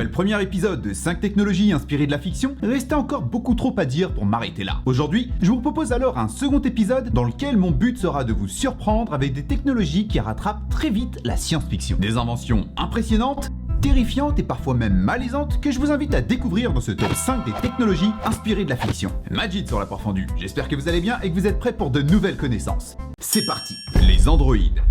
Après le premier épisode de 5 technologies inspirées de la fiction, il restait encore beaucoup trop à dire pour m'arrêter là. Aujourd'hui, je vous propose alors un second épisode dans lequel mon but sera de vous surprendre avec des technologies qui rattrapent très vite la science-fiction. Des inventions impressionnantes, terrifiantes et parfois même malaisantes que je vous invite à découvrir dans ce top 5 des technologies inspirées de la fiction. Majid sur la porte fendue, j'espère que vous allez bien et que vous êtes prêts pour de nouvelles connaissances. C'est parti, les androïdes.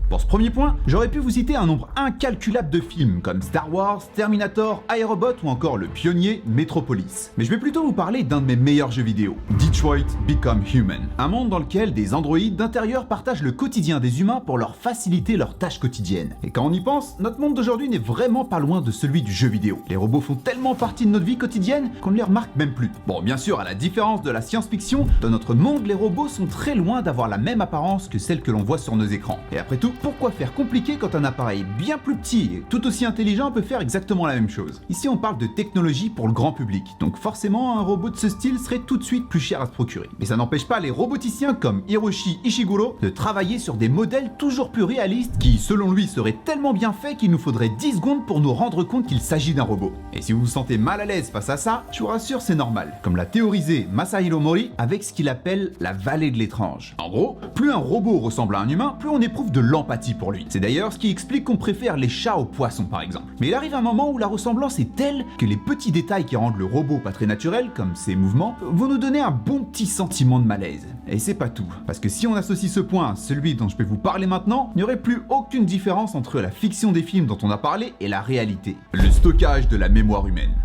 Pour ce premier point, j'aurais pu vous citer un nombre incalculable de films comme Star Wars, Terminator, iRobot ou encore le pionnier Metropolis. Mais je vais plutôt vous parler d'un de mes meilleurs jeux vidéo, Detroit Become Human. Un monde dans lequel des androïdes d'intérieur partagent le quotidien des humains pour leur faciliter leurs tâches quotidiennes. Et quand on y pense, notre monde d'aujourd'hui n'est vraiment pas loin de celui du jeu vidéo. Les robots font tellement partie de notre vie quotidienne qu'on ne les remarque même plus. Bon, bien sûr, à la différence de la science-fiction, dans notre monde, les robots sont très loin d'avoir la même apparence que celle que l'on voit sur nos écrans. Et après tout, pourquoi faire compliqué quand un appareil bien plus petit et tout aussi intelligent peut faire exactement la même chose? Ici on parle de technologie pour le grand public, donc forcément un robot de ce style serait tout de suite plus cher à se procurer. Mais ça n'empêche pas les roboticiens comme Hiroshi Ishiguro de travailler sur des modèles toujours plus réalistes qui, selon lui, seraient tellement bien faits qu'il nous faudrait 10 secondes pour nous rendre compte qu'il s'agit d'un robot. Et si vous vous sentez mal à l'aise face à ça, je vous rassure, c'est normal, comme l'a théorisé Masahiro Mori avec ce qu'il appelle la vallée de l'étrange. En gros, plus un robot ressemble à un humain, plus on éprouve de l'empathie pour lui. C'est d'ailleurs ce qui explique qu'on préfère les chats aux poissons par exemple. Mais il arrive un moment où la ressemblance est telle que les petits détails qui rendent le robot pas très naturel, comme ses mouvements, vont nous donner un bon petit sentiment de malaise. Et c'est pas tout, parce que si on associe ce point à celui dont je vais vous parler maintenant, il n'y aurait plus aucune différence entre la fiction des films dont on a parlé et la réalité. Le stockage de la mémoire humaine.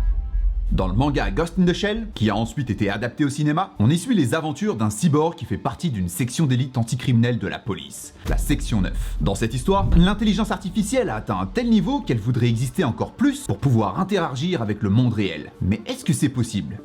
Dans le manga Ghost in the Shell, qui a ensuite été adapté au cinéma, on y suit les aventures d'un cyborg qui fait partie d'une section d'élite anticriminelle de la police, la section 9. Dans cette histoire, l'intelligence artificielle a atteint un tel niveau qu'elle voudrait exister encore plus pour pouvoir interagir avec le monde réel. Mais est-ce que c'est possible ?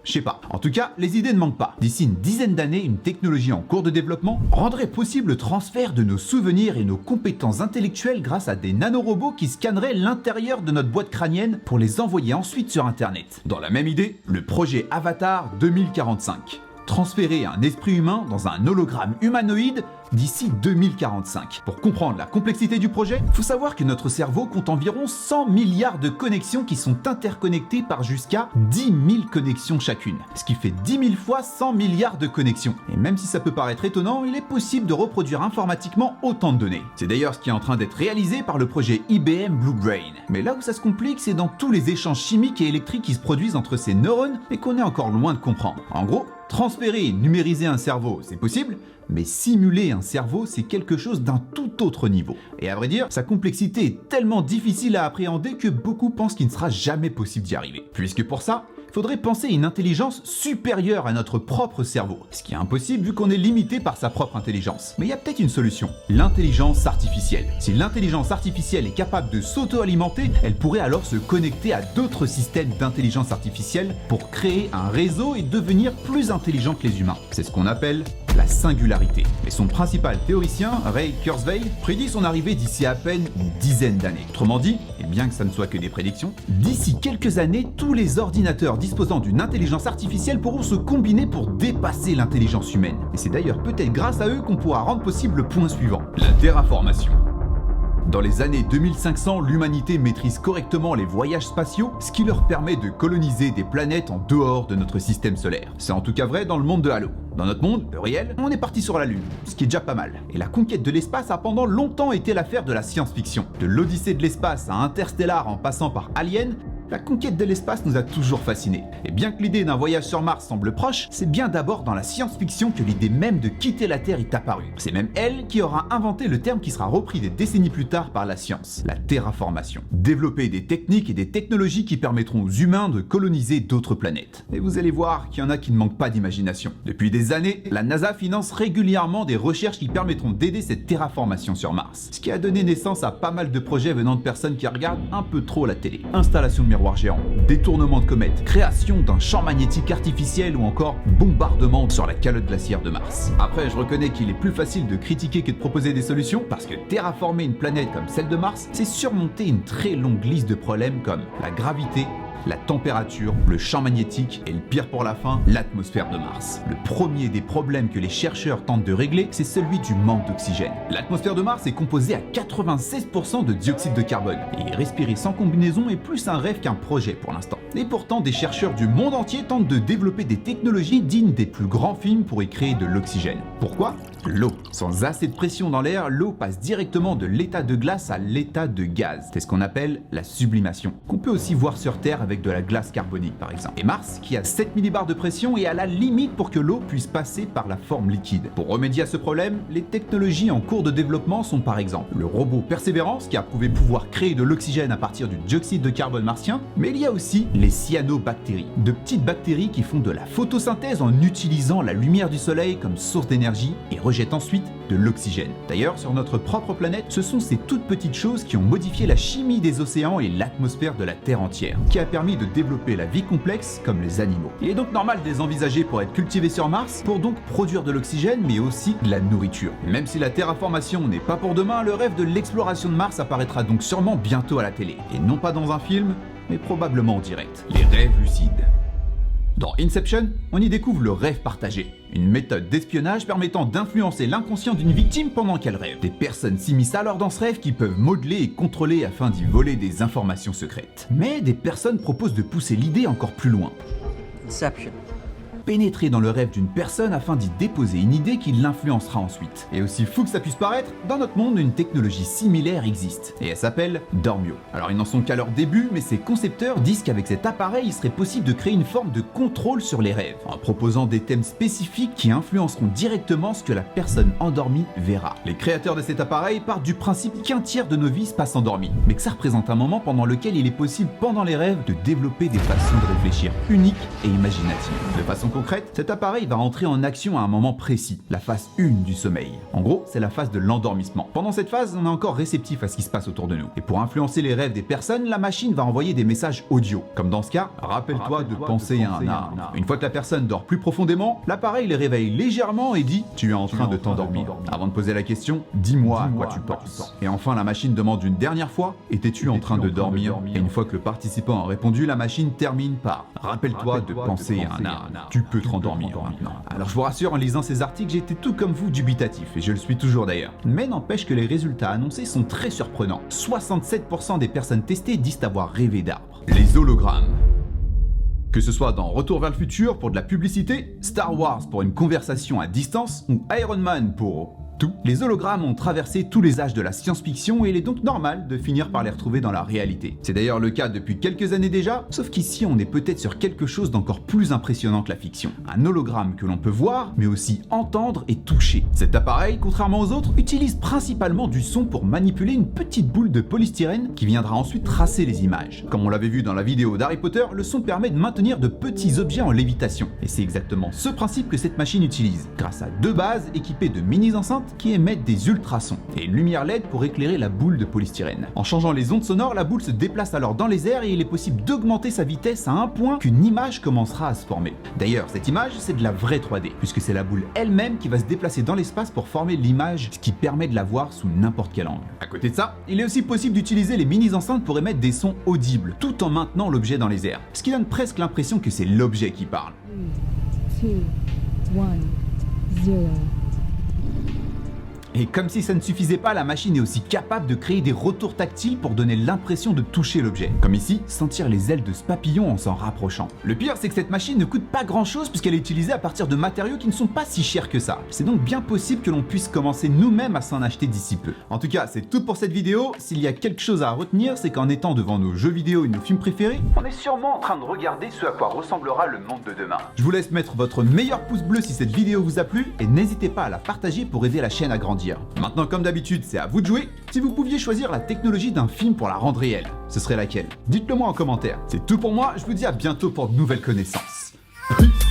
Je sais pas. En tout cas, les idées ne manquent pas. D'ici une dizaine d'années, une technologie en cours de développement rendrait possible le transfert de nos souvenirs et nos compétences intellectuelles grâce à des nanorobots qui scanneraient l'intérieur de notre boîte crânienne pour les envoyer ensuite sur Internet. Dans la même idée, le projet Avatar 2045. Transférer un esprit humain dans un hologramme humanoïde d'ici 2045. Pour comprendre la complexité du projet, il faut savoir que notre cerveau compte environ 100 milliards de connexions qui sont interconnectées par jusqu'à 10 000 connexions chacune. Ce qui fait 10 000 fois 100 milliards de connexions. Et même si ça peut paraître étonnant, il est possible de reproduire informatiquement autant de données. C'est d'ailleurs ce qui est en train d'être réalisé par le projet IBM Blue Brain. Mais là où ça se complique, c'est dans tous les échanges chimiques et électriques qui se produisent entre ces neurones et qu'on est encore loin de comprendre. En gros, transférer et numériser un cerveau, c'est possible, mais simuler un cerveau, c'est quelque chose d'un tout autre niveau. Et à vrai dire, sa complexité est tellement difficile à appréhender que beaucoup pensent qu'il ne sera jamais possible d'y arriver. Puisque pour ça, il faudrait penser une intelligence supérieure à notre propre cerveau, ce qui est impossible vu qu'on est limité par sa propre intelligence. Mais il y a peut-être une solution, l'intelligence artificielle. Si l'intelligence artificielle est capable de s'auto-alimenter, elle pourrait alors se connecter à d'autres systèmes d'intelligence artificielle pour créer un réseau et devenir plus intelligent que les humains. C'est ce qu'on appelle la singularité. Et son principal théoricien, Ray Kurzweil, prédit son arrivée d'ici à peine une dizaine d'années. Autrement dit, et bien que ça ne soit que des prédictions, d'ici quelques années, tous les ordinateurs disposant d'une intelligence artificielle pourront se combiner pour dépasser l'intelligence humaine. Et c'est d'ailleurs peut-être grâce à eux qu'on pourra rendre possible le point suivant, la terraformation. Dans les années 2500, l'humanité maîtrise correctement les voyages spatiaux, ce qui leur permet de coloniser des planètes en dehors de notre système solaire. C'est en tout cas vrai dans le monde de Halo. Dans notre monde, le réel, on est parti sur la Lune, ce qui est déjà pas mal. Et la conquête de l'espace a pendant longtemps été l'affaire de la science-fiction. De l'Odyssée de l'espace à Interstellar en passant par Alien, la conquête de l'espace nous a toujours fascinés. Et bien que l'idée d'un voyage sur Mars semble proche, c'est bien d'abord dans la science-fiction que l'idée même de quitter la Terre est apparue. C'est même elle qui aura inventé le terme qui sera repris des décennies plus tard par la science, la terraformation. Développer des techniques et des technologies qui permettront aux humains de coloniser d'autres planètes. Et vous allez voir qu'il y en a qui ne manquent pas d'imagination. Depuis des années, la NASA finance régulièrement des recherches qui permettront d'aider cette terraformation sur Mars. Ce qui a donné naissance à pas mal de projets venant de personnes qui regardent un peu trop la télé. Installation de miroirs géants, détournement de comètes, création d'un champ magnétique artificiel ou encore bombardement sur la calotte glaciaire de Mars. Après, je reconnais qu'il est plus facile de critiquer que de proposer des solutions parce que terraformer une planète comme celle de Mars, c'est surmonter une très longue liste de problèmes comme la gravité, la température, le champ magnétique et le pire pour la fin, l'atmosphère de Mars. Le premier des problèmes que les chercheurs tentent de régler, c'est celui du manque d'oxygène. L'atmosphère de Mars est composée à 96% de dioxyde de carbone, et respirer sans combinaison est plus un rêve qu'un projet pour l'instant. Et pourtant, des chercheurs du monde entier tentent de développer des technologies dignes des plus grands films pour y créer de l'oxygène. Pourquoi ? L'eau. Sans assez de pression dans l'air, l'eau passe directement de l'état de glace à l'état de gaz. C'est ce qu'on appelle la sublimation, qu'on peut aussi voir sur Terre avec de la glace carbonique par exemple. Et Mars, qui a 7 millibars de pression, est à la limite pour que l'eau puisse passer par la forme liquide. Pour remédier à ce problème, les technologies en cours de développement sont par exemple le robot Perseverance, qui a prouvé pouvoir créer de l'oxygène à partir du dioxyde de carbone martien, mais il y a aussi les cyanobactéries, de petites bactéries qui font de la photosynthèse en utilisant la lumière du soleil comme source d'énergie et rejettent ensuite de l'oxygène. D'ailleurs, sur notre propre planète, ce sont ces toutes petites choses qui ont modifié la chimie des océans et l'atmosphère de la Terre entière, qui a permis de développer la vie complexe comme les animaux. Il est donc normal de les envisager pour être cultivés sur Mars, pour donc produire de l'oxygène, mais aussi de la nourriture. Même si la terraformation n'est pas pour demain, le rêve de l'exploration de Mars apparaîtra donc sûrement bientôt à la télé. Et non pas dans un film, mais probablement en direct. Les rêves lucides. Dans Inception, on y découvre le rêve partagé, une méthode d'espionnage permettant d'influencer l'inconscient d'une victime pendant qu'elle rêve. Des personnes s'immiscent alors dans ce rêve qui peuvent modeler et contrôler afin d'y voler des informations secrètes. Mais des personnes proposent de pousser l'idée encore plus loin. Inception. Pénétrer dans le rêve d'une personne afin d'y déposer une idée qui l'influencera ensuite. Et aussi fou que ça puisse paraître, dans notre monde, une technologie similaire existe, et elle s'appelle Dormio. Alors ils n'en sont qu'à leur début, mais ces concepteurs disent qu'avec cet appareil, il serait possible de créer une forme de contrôle sur les rêves, en proposant des thèmes spécifiques qui influenceront directement ce que la personne endormie verra. Les créateurs de cet appareil partent du principe qu'un tiers de nos vies se passe endormi, mais que ça représente un moment pendant lequel il est possible, pendant les rêves, de développer des façons de réfléchir uniques et imaginatives. De façon concrète, cet appareil va entrer en action à un moment précis, la phase 1 du sommeil. En gros, c'est la phase de l'endormissement. Pendant cette phase, on est encore réceptif à ce qui se passe autour de nous. Et pour influencer les rêves des personnes, la machine va envoyer des messages audio. Comme dans ce cas, rappelle-toi de penser à un arbre. Une fois que la personne dort plus profondément, l'appareil les réveille légèrement et dit « Tu es en train de t'endormir ». Avant de poser la question, dis-moi à quoi tu penses. Et enfin, la machine demande une dernière fois « Étais-tu en train de dormir ?» Et une fois que le participant a répondu, la machine termine par « Rappelle-toi de penser à un arbre. Tu peux te rendormir maintenant. » Alors je vous rassure, en lisant ces articles, j'étais tout comme vous dubitatif, et je le suis toujours d'ailleurs. Mais n'empêche que les résultats annoncés sont très surprenants. 67% des personnes testées disent avoir rêvé d'arbres. Les hologrammes. Que ce soit dans Retour vers le futur pour de la publicité, Star Wars pour une conversation à distance, ou Iron Man pour tout, les hologrammes ont traversé tous les âges de la science-fiction et il est donc normal de finir par les retrouver dans la réalité. C'est d'ailleurs le cas depuis quelques années déjà, sauf qu'ici on est peut-être sur quelque chose d'encore plus impressionnant que la fiction. Un hologramme que l'on peut voir, mais aussi entendre et toucher. Cet appareil, contrairement aux autres, utilise principalement du son pour manipuler une petite boule de polystyrène qui viendra ensuite tracer les images. Comme on l'avait vu dans la vidéo d'Harry Potter, le son permet de maintenir de petits objets en lévitation. Et c'est exactement ce principe que cette machine utilise, grâce à deux bases équipées de mini-enceintes qui émettent des ultrasons et une lumière LED pour éclairer la boule de polystyrène. En changeant les ondes sonores, la boule se déplace alors dans les airs et il est possible d'augmenter sa vitesse à un point qu'une image commencera à se former. D'ailleurs, cette image, c'est de la vraie 3D, puisque c'est la boule elle-même qui va se déplacer dans l'espace pour former l'image, ce qui permet de la voir sous n'importe quel angle. À côté de ça, il est aussi possible d'utiliser les mini-enceintes pour émettre des sons audibles, tout en maintenant l'objet dans les airs, ce qui donne presque l'impression que c'est l'objet qui parle. 3, 2, 1, 0. Et comme si ça ne suffisait pas, la machine est aussi capable de créer des retours tactiles pour donner l'impression de toucher l'objet. Comme ici, sentir les ailes de ce papillon en s'en rapprochant. Le pire, c'est que cette machine ne coûte pas grand chose puisqu'elle est utilisée à partir de matériaux qui ne sont pas si chers que ça. C'est donc bien possible que l'on puisse commencer nous-mêmes à s'en acheter d'ici peu. En tout cas, c'est tout pour cette vidéo. S'il y a quelque chose à retenir, c'est qu'en étant devant nos jeux vidéo et nos films préférés, on est sûrement en train de regarder ce à quoi ressemblera le monde de demain. Je vous laisse mettre votre meilleur pouce bleu si cette vidéo vous a plu et n'hésitez pas à la partager pour aider la chaîne à grandir. Maintenant, comme d'habitude, c'est à vous de jouer. Si vous pouviez choisir la technologie d'un film pour la rendre réelle, ce serait laquelle? Dites-le moi en commentaire. C'est tout pour moi, je vous dis à bientôt pour de nouvelles connaissances. Peace.